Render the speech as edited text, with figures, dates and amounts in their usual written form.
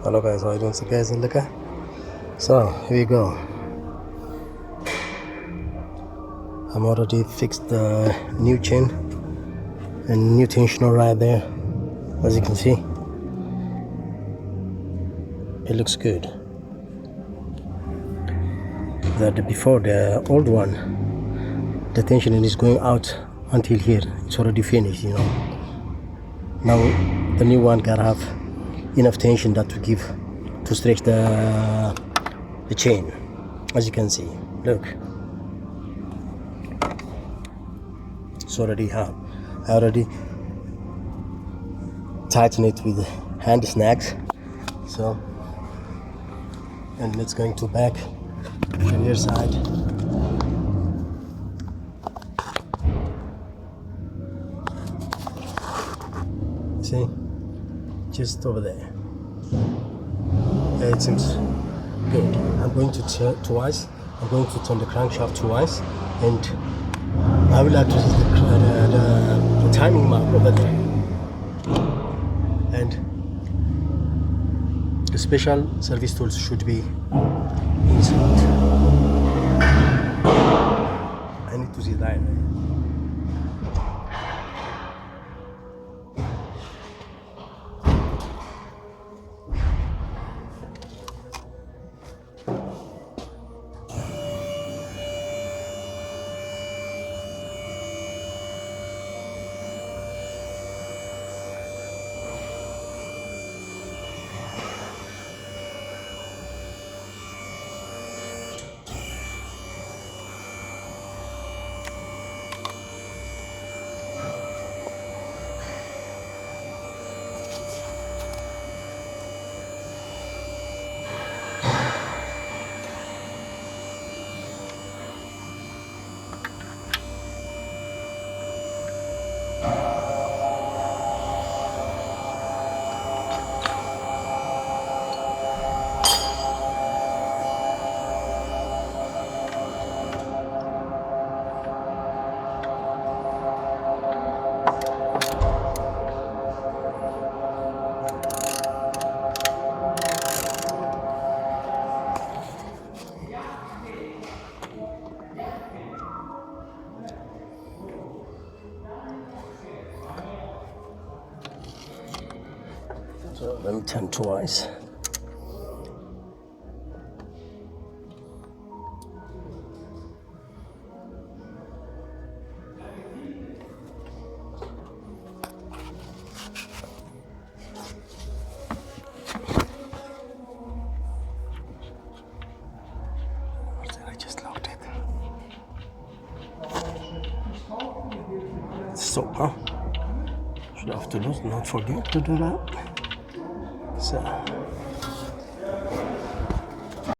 Hello guys, how are you doing? So guys, look at, so here we go. I'm already fixed the new chain and new tensioner right there. As you can see, it looks good. That before, the old one, the tensioner is going out until here. It's already finished, you know. Now the new one gotta have enough tension that to give to stretch the chain. As you can see, look, it's already hard. I already tighten it with hand snags. So, and it's going to back the rear side. See, just over there. It seems good. I'm going to turn twice. I'm going to turn the crankshaft twice, and I will adjust the timing mark over there. And the special service tools should be inside. I need to see that. So let me turn twice. I just locked it. Stop, huh? Should have to not forget to do that. So